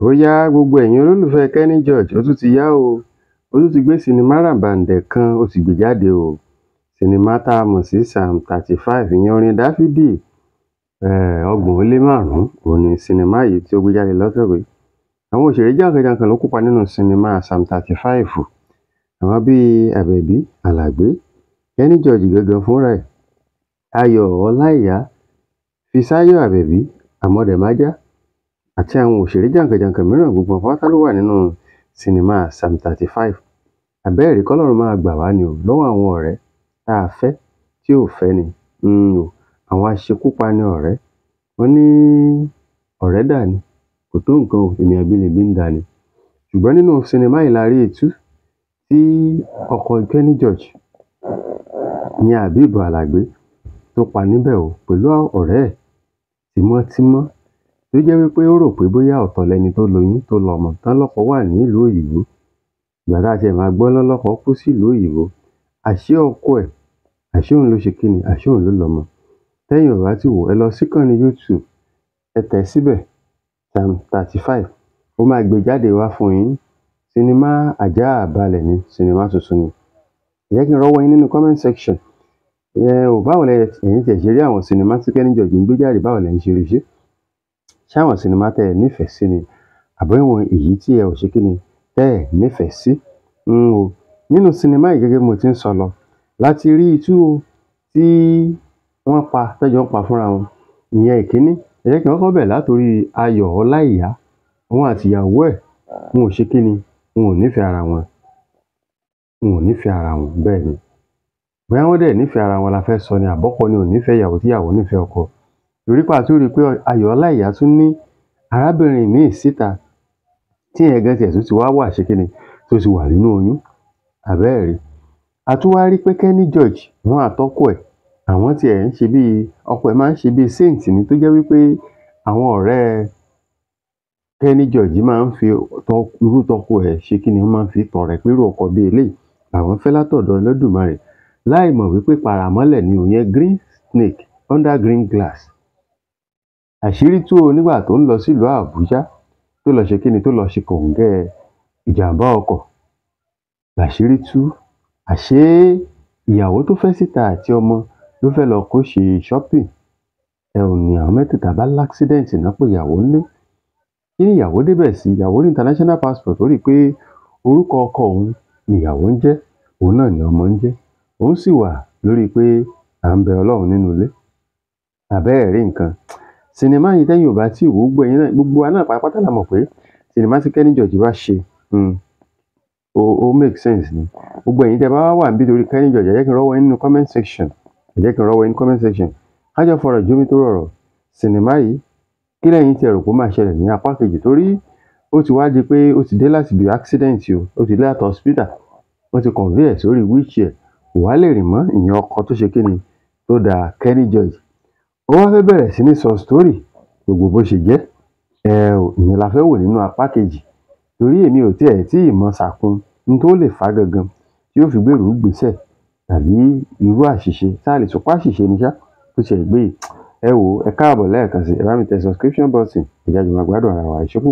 Ó yá gbogbo ẹ̀yin olólùfẹ́ Kenny George, ó tún ti yá o. Ó tún ti gbé sinimá ràbàǹdẹ̀ kan ó ti gbé jáde o. Sinimá tá a mọ̀ sí Psalm 35, ìyẹn orin Dáfídì 30 òun ni sinimá yìí tí ó gbé jáde lọ́sẹ̀ yìí. Àwọn òṣèré jàǹkàn-jàǹkàn ló kópa nínú sinimá Psalm 35. Àwọn bíi Àbẹ̀bí Àlàgbé, Kenny George gangan fúnra ẹ̀, Ayọ̀ Ọláìyá, Fisáyọ̀ Àbẹ̀bí, Àmọ̀dẹ̀májá àti àwọn òṣèré jàǹkàn-jàǹkàn mìíràn gbogbo wọn pátá ló wà nínú sinimá Psalm 35. Àbẹ́ẹ̀rí k'Ọlọ́run máa gbà wá ni o lọ́wọ́ àwọn ọ̀rẹ́ tá a fẹ́ tí ò fẹ́ ni. Àwọn aṣekúpani ọ̀rẹ́. Wọ́n ní ọ̀rẹ́ dà ní kò tó nǹkan o, ènìyàn abínibí ń dà ní. Ṣùgbọ́n nínú sinimá yìí la rí itú tí ọkọ Kenny George ìyẹn Habib Àlàgbé tó pa níbẹ̀ o pẹ̀lú ọ̀rẹ́ ẹ̀ tímọ́tímọ́ tó jẹ́ wípé ó rò pé bóyá ọ̀tọ̀ lẹni tó lóyún tó lọ́mọ tán lọ́kọ wà ní ìlú òyìnbó. Ìgbà tá a tiẹ̀ máa gbọ́ lọ́lọ́kọ kú sí ìlú òyìnbó. Àṣé ọkọ ẹ̀, àṣé òun ló ṣe kíni, àṣé òun ló lọ́mọ. Tẹ́yin ò bá ti wò, ẹ lọ síkànnì YouTube, ẹ tẹ̀ síbẹ̀ Psalm 35. Ó máa gbé jáde wá fún yín. Sinimá àjààbalẹ̀ ni, sinimá tuntun ni. Ẹ jẹ́ kí n rọ́wọ́ yín nínú comment section. Báwo lẹ̀yin tiẹ̀ ṣe rí àwọn sinimá tí Kenny George ń gbé jáde, báwo lẹ̀yin ṣe rí ṣé? Ṣé àwọn sinimá tẹ́ ẹ nífẹ̀ẹ́ sí ni? Àbẹ́wọ̀n èyí tí ẹ ò ṣe kíni tẹ́ ẹ nífẹ̀ẹ́ sí? Nínú sinimá yìí gẹ́gẹ́ bí mo ti ń sọ lọ, láti rí itú o tí wọ́n pa tẹ́jọ́ ń pa fúnra wọn. Ìyẹn ìkíní. Ẹ jẹ́ kí n kọ́kọ́ bẹ̀rẹ̀ látorí Ayọ̀ Ọláìyá. Òun àti ìyàwó ẹ̀, wọn ò ṣe kíni, wọn ò nífẹ̀ẹ́ ara wọn. Bẹ́ẹ̀ ni. Bóyá wọ́n dẹ̀ nífẹ̀ẹ́ ara wọn la fẹ́ sọ ni àbọ́kọ ni ò nífẹ̀ẹ́ ìyàwó tí ìyàwó nífẹ̀ẹ́ ọkọ. Torí pé a tún rí i pé Ayọ̀ Ọláìyá tún ní arábìnrin míì síta tí ìyẹn gan tiẹ̀ tún ti wá wà ṣe kíni tó ti wà nínú oyún. Àbẹ́ẹ̀rí. A tún wá rí pé Kenny George wọn àtọkọ ẹ̀, àwọn tiẹ̀ ń ṣe bíi ọkọ ẹ̀ máa ń ṣe bíi saint ni tó jẹ́ wípé àwọn ọ̀rẹ́ Kenny George máa ń fi irú tọkọ ẹ̀ ṣe kíni, wọ́n máa ń fi tọrẹ pé irú ọkọ bíi eléyìí àwọn fẹ́ látọ̀dọ̀ Olódùmarè láì mọ̀ wípé paramọ́lẹ̀ ni òun yẹn green snake under green glass. Àṣírí tú o nígbà tó ń lọ sílùú Àbújá tó lọ ṣe kíni tó lọ ṣe kòńgẹ́ ìjàmbá ọkọ̀. Làṣírí tú. Àṣé ìyàwó tó fẹ́ síta àti ọmọ ló fẹ́ lọ kó ṣe shopping. Ní àwọn mẹ́tẹ̀ẹ̀ta bá l'accident náà pé ìyàwó ńlé. Kí ni ìyàwó débẹ̀ sí? Ìyàwó ní international passport, ó rí i pé orúkọ ọkọ òun ni ìyàwó ń jẹ́, òun náà ni ọmọ ń jẹ́. Òun sì wà lórí pé à ń bẹ Ọlọ́run nínú ilé. Àbẹ́ẹ̀rí nǹkan. Sinimá yìí tẹ́yin ò bá tí wò gbogbo wa náà pátápátá la mọ̀ pé sinimá tí Kenny George bá ṣe ó make sense ni. Gbogbo ẹ̀yin tẹ́ bá wà níbí torí Kenny George, ẹ jẹ́ kí n rọ́wọ́ yín nínú comment section. Ká jọ fọ̀rọ̀ jómi tó rọrọ̀. Sinimá yìí kí lẹ́yìn tí ẹ rò pé ó máa ṣẹlẹ̀ ní apá kejì, torí ó ti wá di pé ó ti dé láti ibi accident o, ó ti dé láti hospital. Wọ́n ti convey ẹ̀ sórí wheelchair. Kò wá lè rìn mọ́, ìyẹn ọkọ tó ṣe kíni tó da Kenny George. Ó wá fẹ́ bẹ̀rẹ̀ sí ní sọ story gbogbo bó ṣe jẹ́. Ìyẹn la fẹ́ wò nínú apá kejì. Torí èmi ò tiẹ̀ tí ì mọ ṣàkun ní tó lè fà gangan tí ó fi gbèrú gbèsè tàbí irú àṣìṣe tá a lè sọ pé àṣìṣe ni ṣá tó ṣe gbé. Ẹ wò ẹ káàbọ̀ lẹ́ẹ̀kan sí, ẹ bá mi tẹ subscription button, ìjà jùmọ̀ gbádùn ara wa. Ìṣókù.